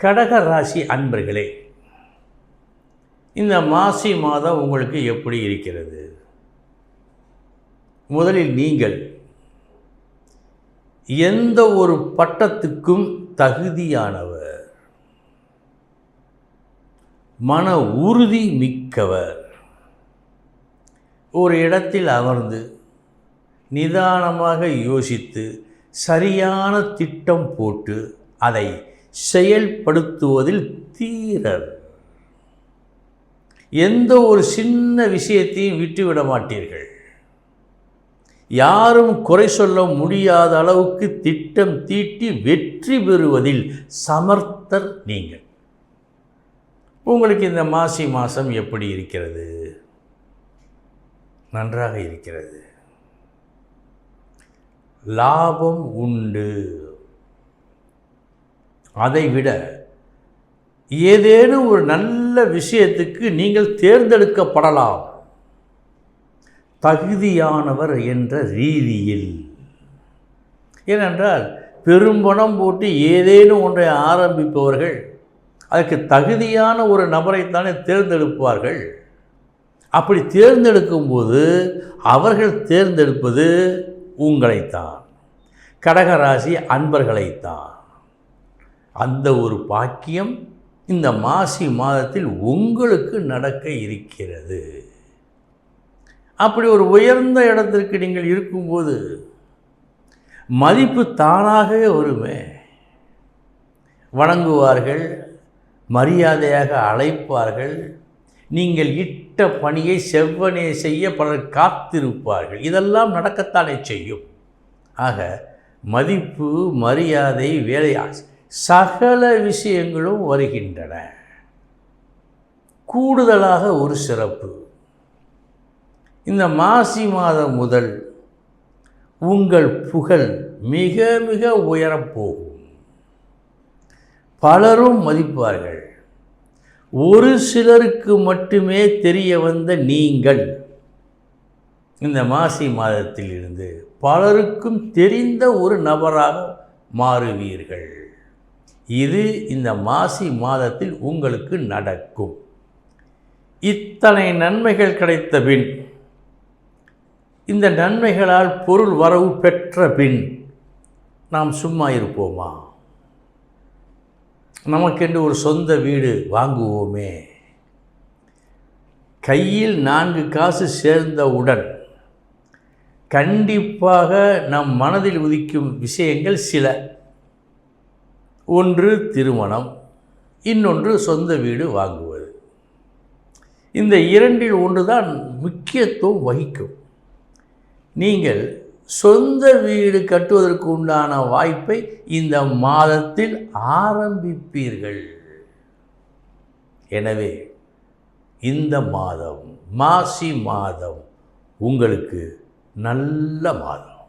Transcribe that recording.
கடக ராசி அன்பர்களே, இந்த மாசி மாதம் உங்களுக்கு எப்படி இருக்கிறது? முதலில் நீங்கள் எந்த ஒரு பட்டத்துக்கும் தகுதியானவர், மன உறுதி மிக்கவர். ஒரு இடத்தில் அமர்ந்து நிதானமாக யோசித்து சரியான திட்டம் போட்டு அதை செயல்படுத்துவதில் தீரர். எந்த ஒரு சின்ன விஷயத்தையும் விட்டுவிட மாட்டீர்கள். யாரும் குறை சொல்ல முடியாத அளவுக்கு திட்டம் தீட்டி வெற்றி பெறுவதில் சமர்த்தர் நீங்கள். உங்களுக்கு இந்த மாசி மாதம் எப்படி இருக்கிறது? நன்றாக இருக்கிறது. லாபம் உண்டு. அதைவிட ஏதேனும் ஒரு நல்ல விஷயத்துக்கு நீங்கள் தேர்ந்தெடுக்கப்படலாம், தகுதியானவர் என்ற ரீதியில். ஏனென்றால் பெரும்பணம் போட்டு ஏதேனும் ஒன்றை ஆரம்பிப்பவர்கள் அதற்கு தகுதியான ஒரு நபரைத்தானே தேர்ந்தெடுப்பார்கள். அப்படி தேர்ந்தெடுக்கும்போது அவர்கள் தேர்ந்தெடுப்பது உங்களைத்தான், கடகராசி அன்பர்களைத்தான். அந்த ஒரு பாக்கியம் இந்த மாசி மாதத்தில் உங்களுக்கு நடக்க இருக்கிறது. அப்படி ஒரு உயர்ந்த இடத்திற்கு நீங்கள் இருக்கும்போது மதிப்பு தானாகவே வருமே. வணங்குவார்கள், மரியாதையாக அழைப்பார்கள். நீங்கள் இட்ட பணியை செவ்வனே செய்ய பலர் காத்திருப்பார்கள். இதெல்லாம் நடக்கத்தானே செய்யும். ஆக மதிப்பு, மரியாதை, வேலை, சகல விஷயங்களும் வருகின்றன. கூடுதலாக ஒரு சிறப்பு, இந்த மாசி மாதம் முதல் உங்கள் புகழ் மிக மிக உயரப்போகும். பலரும் மதிப்பார்கள். ஒரு சிலருக்கு மட்டுமே தெரிய வந்த நீங்கள் இந்த மாசி மாதத்தில் இருந்து பலருக்கும் தெரிந்த ஒரு நபராக மாறுவீர்கள். இது இந்த மாசி மாதத்தில் உங்களுக்கு நடக்கும். இத்தனை நன்மைகள் கிடைத்த பின், இந்த நன்மைகளால் பொருள் வரவு பெற்ற பின் நாம் சும்மா இருப்போமா? நமக்கென்று ஒரு சொந்த வீடு வாங்குவோமே. கையில் 4 காசு சேர்ந்தவுடன் கண்டிப்பாக நம் மனதில் உதிக்கும் விஷயங்கள் சில. ஒன்று திருமணம், இன்னொன்று சொந்த வீடு வாங்குவது. இந்த இரண்டில் ஒன்று தான் முக்கியத்துவம் வகிக்கும். நீங்கள் சொந்த வீடு கட்டுவதற்கு உண்டான வாய்ப்பை இந்த மாதத்தில் ஆரம்பிப்பீர்கள். எனவே இந்த மாதம், மாசி மாதம் உங்களுக்கு நல்ல மாதம்.